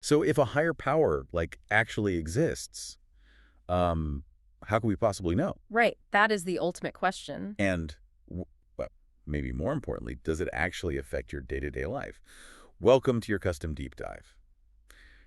So if a higher power, like, actually exists, how can we possibly know? Right. That is the ultimate question. And, well, maybe more importantly, does it actually affect your day-to-day life? Welcome to your custom deep dive.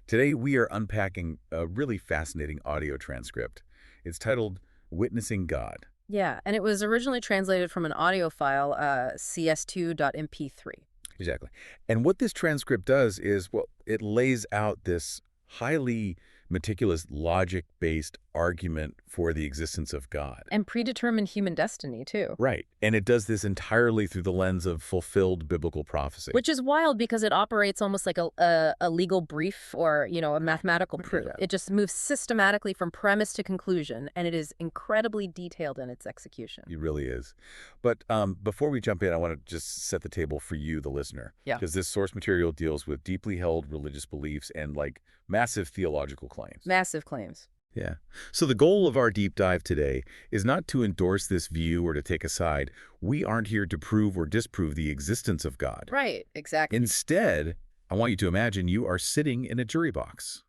Today, we are unpacking a really fascinating audio transcript. It's titled Witnessing God. Yeah, and it was originally translated from an audio file, cs2.mp3. Exactly. And what this transcript does is, well, it lays out this highly meticulous, logic-based argument for the existence of God. And predetermined human destiny, too. Right. And it does this entirely through the lens of fulfilled biblical prophecy. Which is wild because it operates almost like a legal brief or, a mathematical proof. Yeah. It just moves systematically from premise to conclusion, and it is incredibly detailed in its execution. It really is. But before we jump in, I want to just set the table for you, the listener. Yeah. Because this source material deals with deeply held religious beliefs and, like, massive theological claims. Massive claims. Yeah. So the goal of our deep dive today is not to endorse this view or to take a side. We aren't here to prove or disprove the existence of God. Right, exactly. Instead, I want you to imagine you are sitting in a jury box,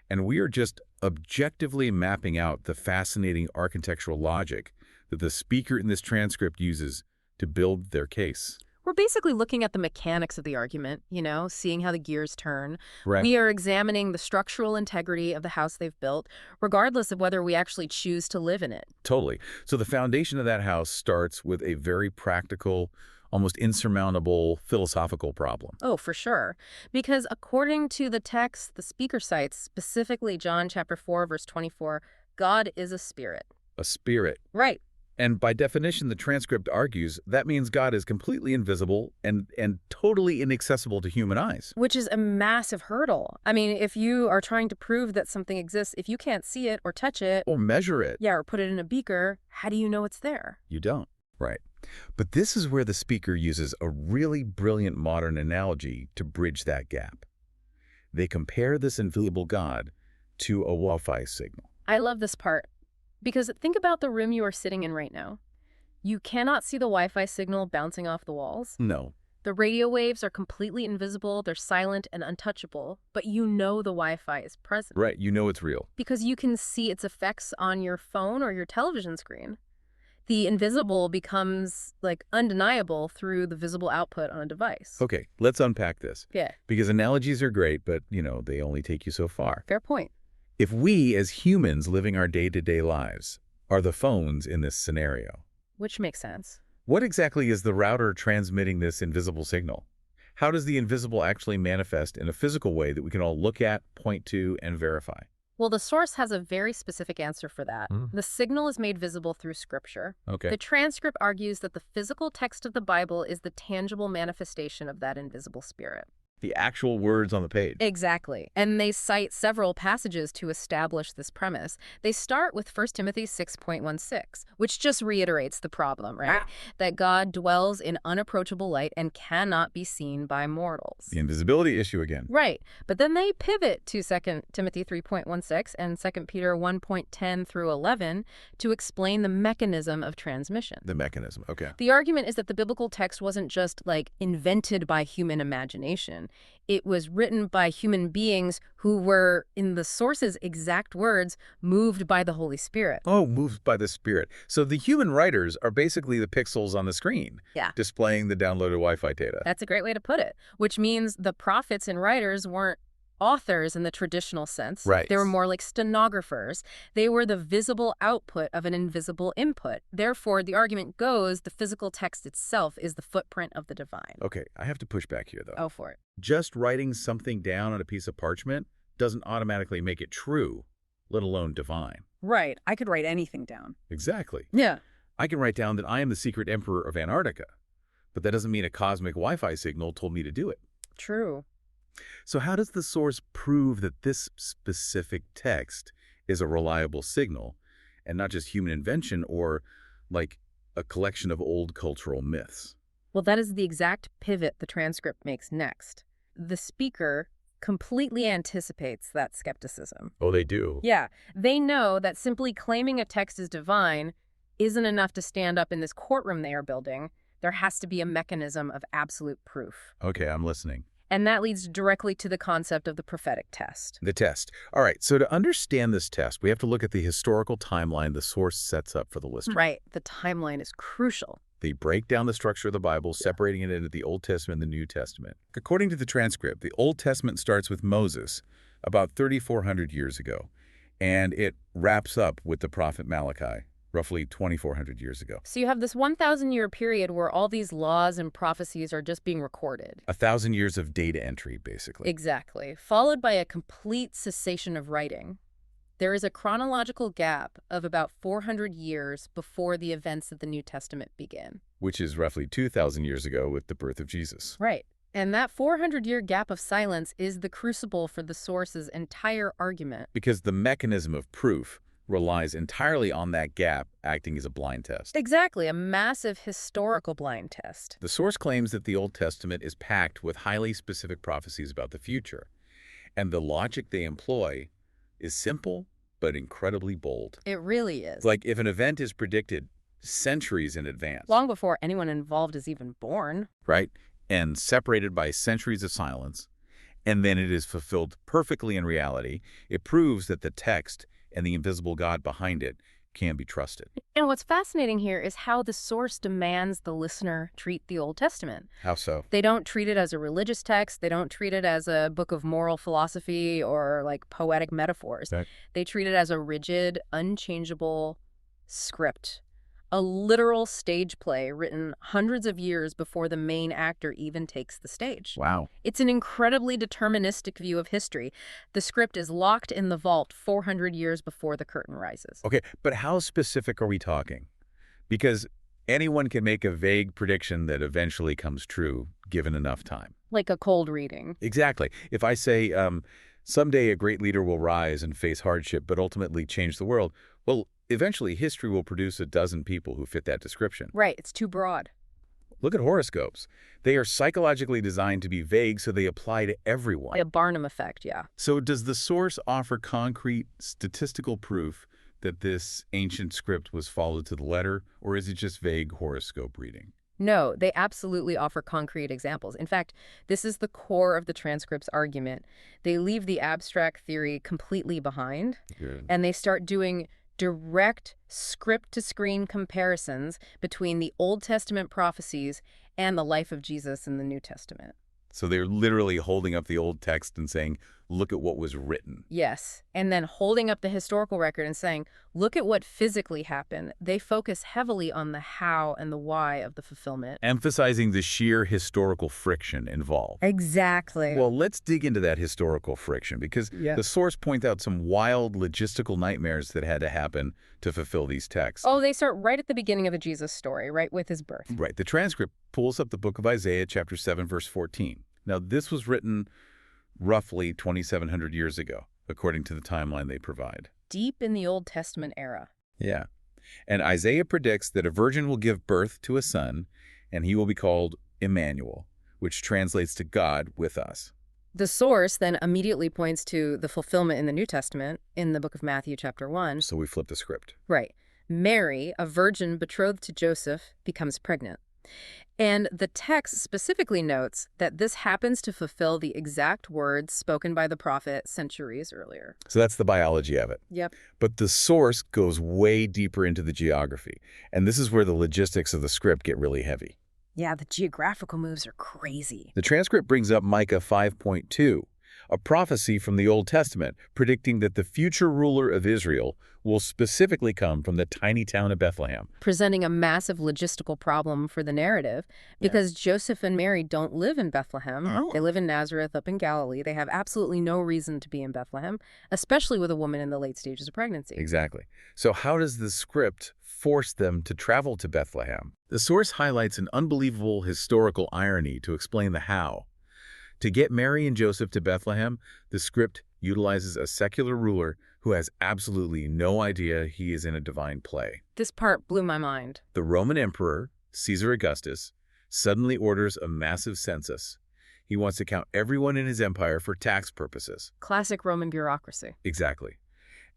and we are just objectively mapping out the fascinating architectural logic that the speaker in this transcript uses to build their case. We're basically looking at the mechanics of the argument, seeing how the gears turn. Right. We are examining the structural integrity of the house they've built, regardless of whether we actually choose to live in it. Totally. So the foundation of that house starts with a very practical, almost insurmountable philosophical problem. Oh, for sure. Because according to the text the speaker cites, specifically John chapter 4, verse 24, God is a spirit. A spirit. Right. And by definition, the transcript argues that means God is completely invisible and totally inaccessible to human eyes. Which is a massive hurdle. I mean, if you are trying to prove that something exists, if you can't see it or touch it, Or measure it. yeah, or put it in a beaker, how do you know it's there? You don't. Right. But this is where the speaker uses a really brilliant modern analogy to bridge that gap. They compare this invisible God to a Wi-Fi signal. I love this part. Because think about the room you are sitting in right now. You cannot see the Wi-Fi signal bouncing off the walls. No. The radio waves are completely invisible, they're silent and untouchable, but you know the Wi-Fi is present. Right. You know it's real. Because you can see its effects on your phone or your television screen. The invisible becomes, undeniable through the visible output on a device. Okay, let's unpack this. Yeah. Because analogies are great, but, they only take you so far. Fair point. If we, as humans living our day-to-day lives, are the phones in this scenario, Which makes sense. what exactly is the router transmitting this invisible signal? How does the invisible actually manifest in a physical way that we can all look at, point to, and verify? Well, the source has a very specific answer for that. The signal is made visible through Scripture. Okay. The transcript argues that the physical text of the Bible is the tangible manifestation of that invisible spirit. The actual words on the page. Exactly. And they cite several passages to establish this premise. They start with 1 Timothy 6.16, which just reiterates the problem, right? That God dwells in unapproachable light and cannot be seen by mortals. The invisibility issue again. Right. But then they pivot to 2 Timothy 3.16 and 2 Peter 1.10 through 11 to explain the mechanism of transmission. The mechanism. Okay. The argument is that the biblical text wasn't just, invented by human imagination. It was written by human beings who were, in the source's exact words, moved by the Holy Spirit. Oh, moved by the Spirit. So the human writers are basically the pixels on the screen. Yeah. Displaying the downloaded Wi-Fi data. That's a great way to put it, which means the prophets and writers weren't authors in the traditional sense. Right. They were more like stenographers. They were the visible output of an invisible input. Therefore, the argument goes, the physical text itself is the footprint of the divine. Okay, I have to push back here, though. Oh, for it. Just writing something down on a piece of parchment doesn't automatically make it true, let alone divine. Right. I could write anything down. Exactly. Yeah. I can write down that I am the secret emperor of Antarctica, but that doesn't mean a cosmic Wi-Fi signal told me to do it. True. So how does the source prove that this specific text is a reliable signal and not just human invention or like a collection of old cultural myths? Well, that is the exact pivot the transcript makes next. The speaker completely anticipates that skepticism. Oh, they do? Yeah, they know that simply claiming a text is divine isn't enough to stand up in this courtroom they are building. There has to be a mechanism of absolute proof. Okay, I'm listening. And that leads directly to the concept of the prophetic test. The test. All right, so to understand this test, we have to look at the historical timeline the source sets up for the listener. Right. The timeline is crucial. They break down the structure of the Bible, separating it into the Old Testament and the New Testament. According to the transcript, the Old Testament starts with Moses about 3,400 years ago, and it wraps up with the prophet Malachi, roughly 2,400 years ago. So you have this 1,000-year period where all these laws and prophecies are just being recorded. 1,000 years of data entry, basically. Exactly. Followed by a complete cessation of writing. There is a chronological gap of about 400 years before the events of the New Testament begin. Which is roughly 2,000 years ago with the birth of Jesus. Right. And that 400-year gap of silence is the crucible for the source's entire argument. Because the mechanism of proof relies entirely on that gap acting as a blind test. Exactly, a massive historical blind test. The source claims that the Old Testament is packed with highly specific prophecies about the future. And the logic they employ is simple but incredibly bold. It really is. Like if an event is predicted centuries in advance. Long before anyone involved is even born. Right? And separated by centuries of silence, and then it is fulfilled perfectly in reality, it proves that the text and the invisible God behind it can be trusted. And what's fascinating here is how the source demands the listener treat the Old Testament. How so? They don't treat it as a religious text. They don't treat it as a book of moral philosophy or like poetic metaphors. Okay. They treat it as a rigid, unchangeable script. A literal stage play written hundreds of years before the main actor even takes the stage. Wow. It's an incredibly deterministic view of history. The script is locked in the vault 400 years before the curtain rises. Okay, but how specific are we talking? Because anyone can make a vague prediction that eventually comes true given enough time. Like a cold reading. Exactly. If I say, someday a great leader will rise and face hardship but ultimately change the world, well, eventually history will produce a dozen people who fit that description. Right, it's too broad. Look at horoscopes. They are psychologically designed to be vague, so they apply to everyone. A Barnum effect, yeah. So does the source offer concrete statistical proof that this ancient script was followed to the letter, or is it just vague horoscope reading? No, they absolutely offer concrete examples. In fact, this is the core of the transcript's argument. They leave the abstract theory completely behind, Good. and they start doing direct script-to-screen comparisons between the Old Testament prophecies and the life of Jesus in the New Testament. So they're literally holding up the old text and saying, look at what was written. Yes, and then holding up the historical record and saying, look at what physically happened. They focus heavily on the how and the why of the fulfillment. Emphasizing the sheer historical friction involved. Exactly. Well, let's dig into that historical friction because the source points out some wild logistical nightmares that had to happen to fulfill these texts. Oh, they start right at the beginning of the Jesus story, right with his birth. Right. The transcript pulls up the book of Isaiah, chapter 7, verse 14. Now, this was written roughly 2,700 years ago, according to the timeline they provide. Deep in the Old Testament era. Yeah. And Isaiah predicts that a virgin will give birth to a son, and he will be called Emmanuel, which translates to God with us. The source then immediately points to the fulfillment in the New Testament in the book of Matthew, chapter 1. So we flip the script. Right. Mary, a virgin betrothed to Joseph, becomes pregnant. And the text specifically notes that this happens to fulfill the exact words spoken by the prophet centuries earlier. So that's the biology of it. Yep. But the source goes way deeper into the geography. And this is where the logistics of the script get really heavy. Yeah, the geographical moves are crazy. The transcript brings up Micah 5.2, a prophecy from the Old Testament predicting that the future ruler of Israel will specifically come from the tiny town of Bethlehem. Presenting a massive logistical problem for the narrative because Joseph and Mary don't live in Bethlehem. Oh. They live in Nazareth up in Galilee. They have absolutely no reason to be in Bethlehem, especially with a woman in the late stages of pregnancy. Exactly. So how does the script force them to travel to Bethlehem? The source highlights an unbelievable historical irony to explain the how. To get Mary and Joseph to Bethlehem, the script utilizes a secular ruler who has absolutely no idea he is in a divine play. This part blew my mind. The Roman emperor, Caesar Augustus, suddenly orders a massive census. He wants to count everyone in his empire for tax purposes. Classic Roman bureaucracy. Exactly.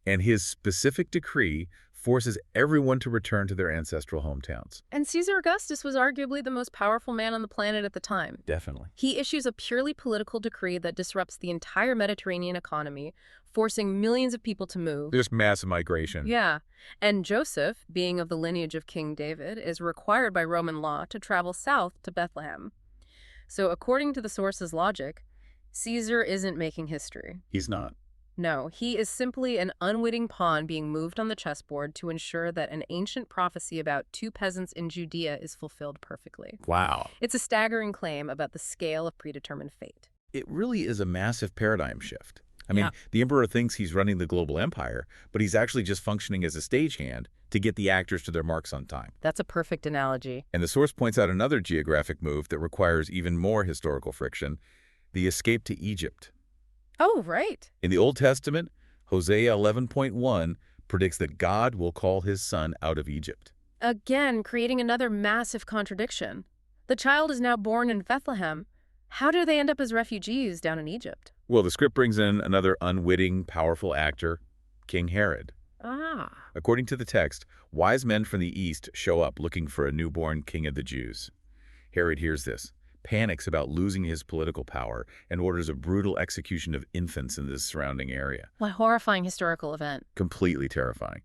And his specific decree forces everyone to return to their ancestral hometowns. And Caesar Augustus was arguably the most powerful man on the planet at the time. Definitely. He issues a purely political decree that disrupts the entire Mediterranean economy, forcing millions of people to move. There's massive migration. Yeah. And Joseph, being of the lineage of King David, is required by Roman law to travel south to Bethlehem. So according to the source's logic, Caesar isn't making history. He's not. No, he is simply an unwitting pawn being moved on the chessboard to ensure that an ancient prophecy about two peasants in Judea is fulfilled perfectly. Wow. It's a staggering claim about the scale of predetermined fate. It really is a massive paradigm shift. I mean, the emperor thinks he's running the global empire, but he's actually just functioning as a stagehand to get the actors to their marks on time. That's a perfect analogy. And the source points out another geographic move that requires even more historical friction, the escape to Egypt. Oh, right. In the Old Testament, Hosea 11.1 predicts that God will call his son out of Egypt. Again, creating another massive contradiction. The child is now born in Bethlehem. How do they end up as refugees down in Egypt? Well, the script brings in another unwitting, powerful actor, King Herod. Ah. According to the text, wise men from the east show up looking for a newborn king of the Jews. Herod hears this, panics about losing his political power, and orders a brutal execution of infants in this surrounding area. What a horrifying historical event. Completely terrifying.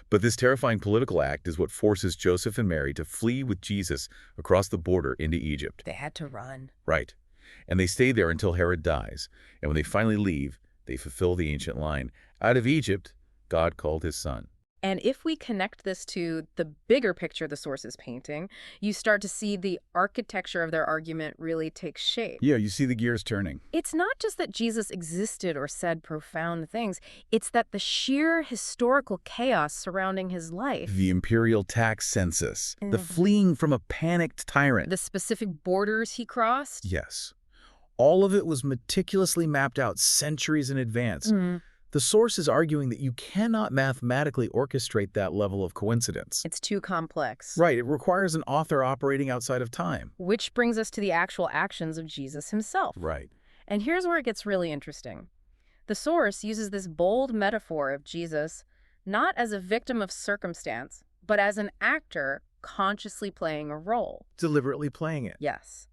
But this terrifying political act is what forces Joseph and Mary to flee with Jesus across the border into Egypt. They had to run. Right. And they stay there until Herod dies. And when they finally leave, they fulfill the ancient line, out of Egypt, God called his son. And if we connect this to the bigger picture the source is painting, you start to see the architecture of their argument really take shape. Yeah, you see the gears turning. It's not just that Jesus existed or said profound things. It's that the sheer historical chaos surrounding his life, The imperial tax census, the fleeing from a panicked tyrant. the specific borders he crossed. Yes. All of it was meticulously mapped out centuries in advance. The source is arguing that you cannot mathematically orchestrate that level of coincidence. It's too complex. Right, it requires an author operating outside of time. Which brings us to the actual actions of Jesus himself. Right. And here's where it gets really interesting. The source uses this bold metaphor of Jesus not as a victim of circumstance, but as an actor consciously playing a role. Deliberately playing it. Yes.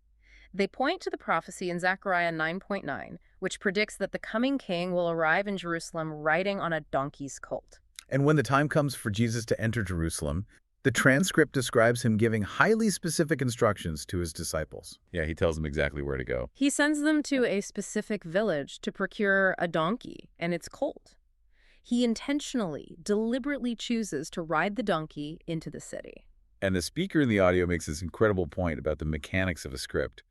They point to the prophecy in Zechariah 9.9, which predicts that the coming king will arrive in Jerusalem riding on a donkey's colt. And when the time comes for Jesus to enter Jerusalem, the transcript describes him giving highly specific instructions to his disciples. Yeah, he tells them exactly where to go. He sends them to a specific village to procure a donkey and its colt. He intentionally, deliberately chooses to ride the donkey into the city. And the speaker in the audio makes this incredible point about the mechanics of a script.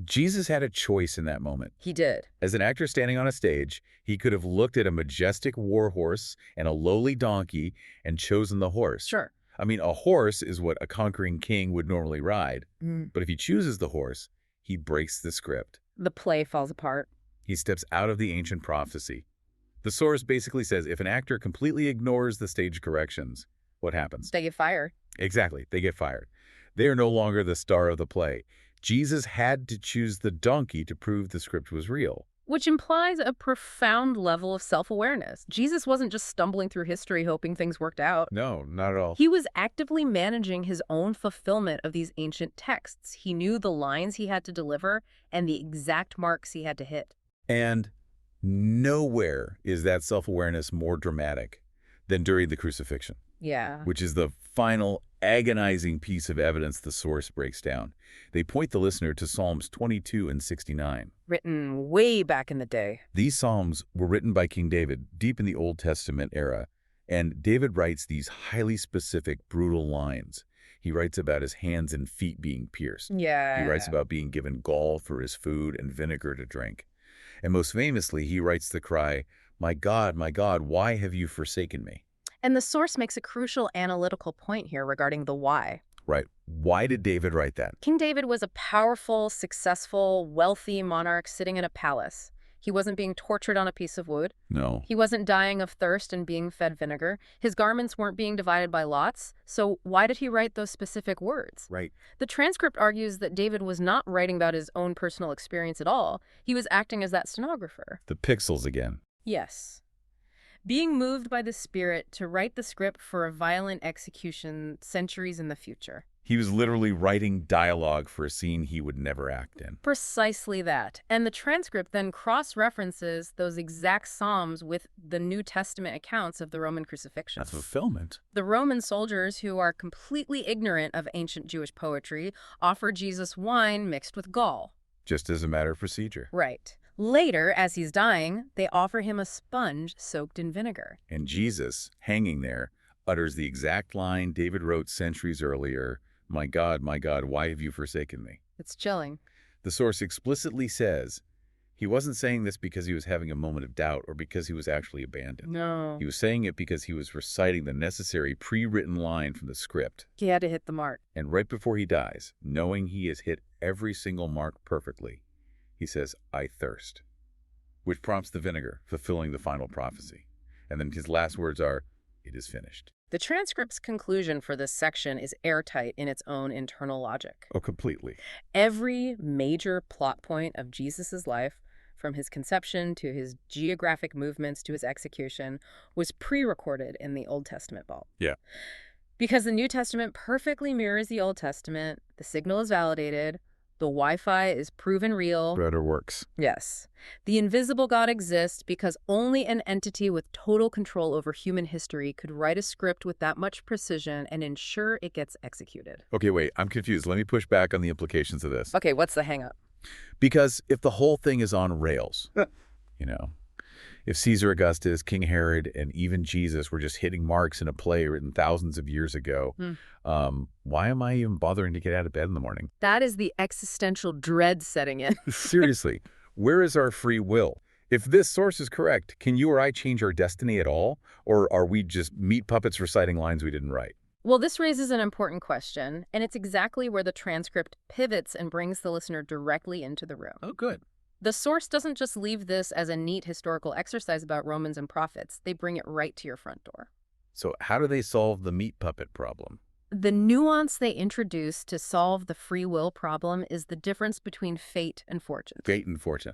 Jesus had a choice in that moment. He did. As an actor standing on a stage, he could have looked at a majestic war horse and a lowly donkey and chosen the horse. Sure. I mean, a horse is what a conquering king would normally ride. But if he chooses the horse, he breaks the script. The play falls apart. He steps out of the ancient prophecy. The source basically says if an actor completely ignores the stage corrections, what happens? They get fired. Exactly. They get fired. They are no longer the star of the play. Jesus had to choose the donkey to prove the script was real. Which implies a profound level of self-awareness. Jesus wasn't just stumbling through history hoping things worked out. No, not at all. He was actively managing his own fulfillment of these ancient texts. He knew the lines he had to deliver and the exact marks he had to hit. And nowhere is that self-awareness more dramatic than during the crucifixion. Yeah. Which is the final agonizing piece of evidence the source breaks down. They point the listener to Psalms 22 and 69. Written way back in the day. These psalms were written by King David deep in the Old Testament era, and David writes these highly specific, brutal lines. He writes about his hands and feet being pierced. Yeah. He writes about being given gall for his food and vinegar to drink. And most famously, he writes the cry, my God, why have you forsaken me?" And the source makes a crucial analytical point here regarding the why. Right. Why did David write that? King David was a powerful, successful, wealthy monarch sitting in a palace. He wasn't being tortured on a piece of wood. No. He wasn't dying of thirst and being fed vinegar. His garments weren't being divided by lots. So why did he write those specific words? Right. The transcript argues that David was not writing about his own personal experience at all. He was acting as that stenographer. The pixels again. Yes. being moved by the Spirit to write the script for a violent execution centuries in the future. He was literally writing dialogue for a scene he would never act in. Precisely that. And the transcript then cross-references those exact psalms with the New Testament accounts of the Roman crucifixion. That's fulfillment. The Roman soldiers, who are completely ignorant of ancient Jewish poetry, offer Jesus wine mixed with gall. Just as a matter of procedure. Right. Later, as he's dying, they offer him a sponge soaked in vinegar. And Jesus, hanging there, utters the exact line David wrote centuries earlier, my God, why have you forsaken me?" It's chilling. The source explicitly says he wasn't saying this because he was having a moment of doubt or because he was actually abandoned. No. He was saying it because he was reciting the necessary pre-written line from the script. He had to hit the mark. And right before he dies, knowing he has hit every single mark perfectly, he says, "I thirst," which prompts the vinegar, fulfilling the final prophecy. And then his last words are, "It is finished." The transcript's conclusion for this section is airtight in its own internal logic. Oh, completely. Every major plot point of Jesus' life, from his conception to his geographic movements to his execution, was pre-recorded in the Old Testament vault. Yeah. Because the New Testament perfectly mirrors the Old Testament, the signal is validated, the Wi-Fi is proven real. Rudder works. Yes. The invisible God exists because only an entity with total control over human history could write a script with that much precision and ensure it gets executed. Okay, wait, I'm confused. Let me push back on the implications of this. Okay, what's the hang-up? Because if the whole thing is on rails, if Caesar Augustus, King Herod, and even Jesus were just hitting marks in a play written thousands of years ago, why am I even bothering to get out of bed in the morning? That is the existential dread setting in. Seriously, where is our free will? If this source is correct, can you or I change our destiny at all? Or are we just meat puppets reciting lines we didn't write? Well, this raises an important question, and it's exactly where the transcript pivots and brings the listener directly into the room. Oh, good. The source doesn't just leave this as a neat historical exercise about Romans and prophets. They bring it right to your front door. So how do they solve the meat puppet problem? The nuance they introduce to solve the free will problem is the difference between fate and fortune. Fate and fortune.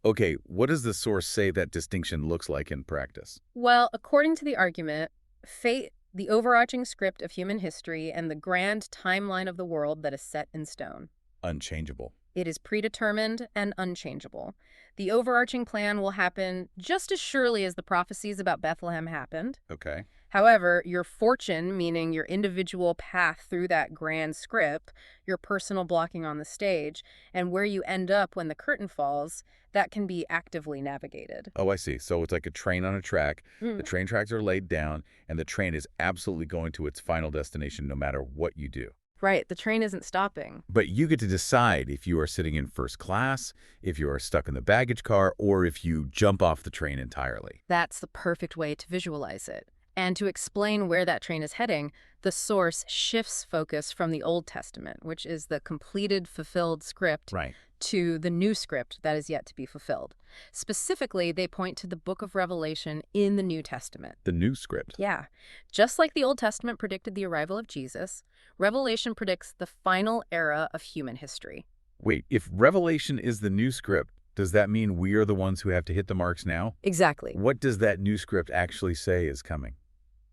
Okay, what does the source say that distinction looks like in practice? Well, according to the argument, fate, the overarching script of human history and the grand timeline of the world that is set in stone. Unchangeable. It is predetermined and unchangeable. The overarching plan will happen just as surely as the prophecies about Bethlehem happened. Okay. However, your fortune, meaning your individual path through that grand script, your personal blocking on the stage, and where you end up when the curtain falls, that can be actively navigated. Oh, I see. So it's like a train on a track. The train tracks are laid down, and the train is absolutely going to its final destination no matter what you do. Right, the train isn't stopping. But you get to decide if you are sitting in first class, if you are stuck in the baggage car, or if you jump off the train entirely. That's the perfect way to visualize it. And to explain where that train is heading, the source shifts focus from the Old Testament, which is the completed, fulfilled script, Right. to the new script that is yet to be fulfilled. Specifically, they point to the book of Revelation in the New Testament. The new script. Yeah. Just like the Old Testament predicted the arrival of Jesus, Revelation predicts the final era of human history. Wait, if Revelation is the new script, does that mean we are the ones who have to hit the marks now? Exactly. What does that new script actually say is coming?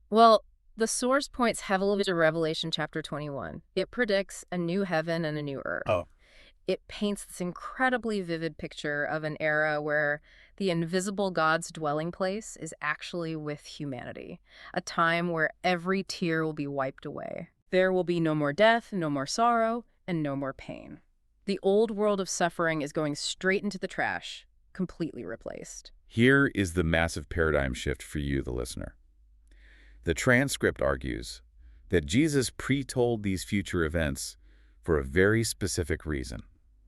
Well, the source points heavily to Revelation chapter 21. It predicts a new heaven and a new earth. Oh. It paints this incredibly vivid picture of an era where the invisible God's dwelling place is actually with humanity, a time where every tear will be wiped away. There will be no more death, no more sorrow, and no more pain. The old world of suffering is going straight into the trash, completely replaced. Here is the massive paradigm shift for you, the listener. The transcript argues that Jesus pre-told these future events for a very specific reason.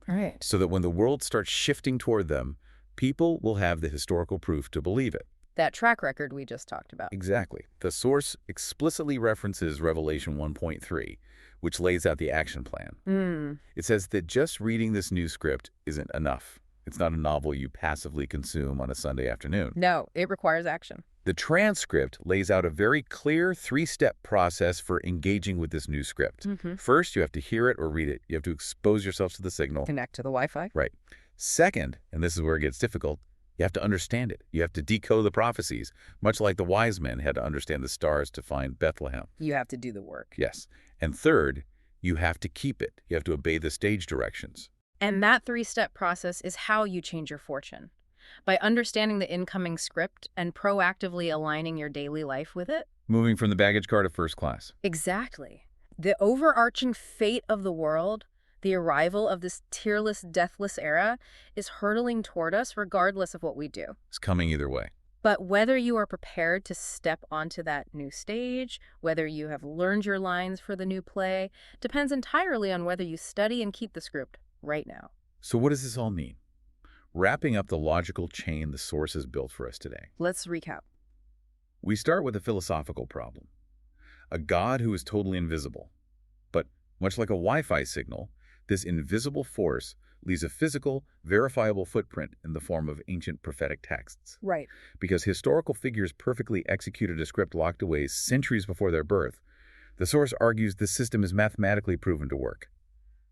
Right. So that when the world starts shifting toward them, people will have the historical proof to believe it. That track record we just talked about. Exactly. The source explicitly references Revelation 1.3, which lays out the action plan. It says that just reading this new script isn't enough. It's not a novel you passively consume on a Sunday afternoon. No, it requires action. The transcript lays out a very clear three-step process for engaging with this new script. First, you have to hear it or read it. You have to expose yourself to the signal. Connect to the Wi-Fi. Right. Second, and this is where it gets difficult, You have to understand it. You have to decode the prophecies, much like the wise men had to understand the stars to find Bethlehem. You have to do the work. Yes. And third, you have to keep it. You have to obey the stage directions. And that three-step process is how you change your fortune. By understanding the incoming script and proactively aligning your daily life with it. Moving from the baggage car to first class. Exactly. The overarching fate of the world, the arrival of this tearless, deathless era, is hurtling toward us regardless of what we do. It's coming either way. But whether you are prepared to step onto that new stage, whether you have learned your lines for the new play, depends entirely on whether you study and keep the script right now. So what does this all mean? Wrapping up the logical chain the source has built for us today. Let's recap. We start with a philosophical problem. A God who is totally invisible. But much like a Wi-Fi signal, this invisible force leaves a physical, verifiable footprint in the form of ancient prophetic texts. Right. Because historical figures perfectly executed a script locked away centuries before their birth, the source argues the system is mathematically proven to work.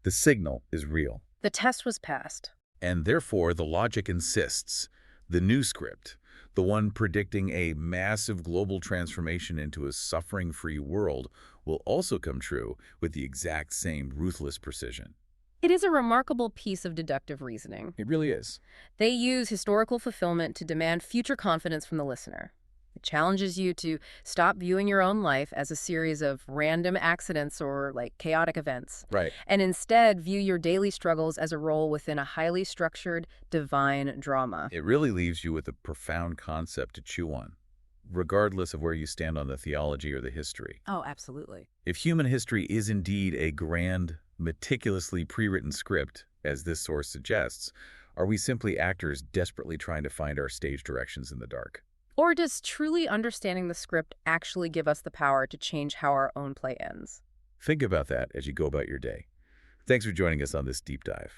The signal is real. The test was passed. And therefore, the logic insists the new script, the one predicting a massive global transformation into a suffering-free world, will also come true with the exact same ruthless precision. It is a remarkable piece of deductive reasoning. It really is. They use historical fulfillment to demand future confidence from the listener. It challenges you to stop viewing your own life as a series of random accidents or, chaotic events. Right. And instead view your daily struggles as a role within a highly structured, divine drama. It really leaves you with a profound concept to chew on, regardless of where you stand on the theology or the history. Oh, absolutely. If human history is indeed a grand, meticulously pre-written script, as this source suggests, are we simply actors desperately trying to find our stage directions in the dark? Or does truly understanding the script actually give us the power to change how our own play ends? Think about that as you go about your day. Thanks for joining us on this deep dive.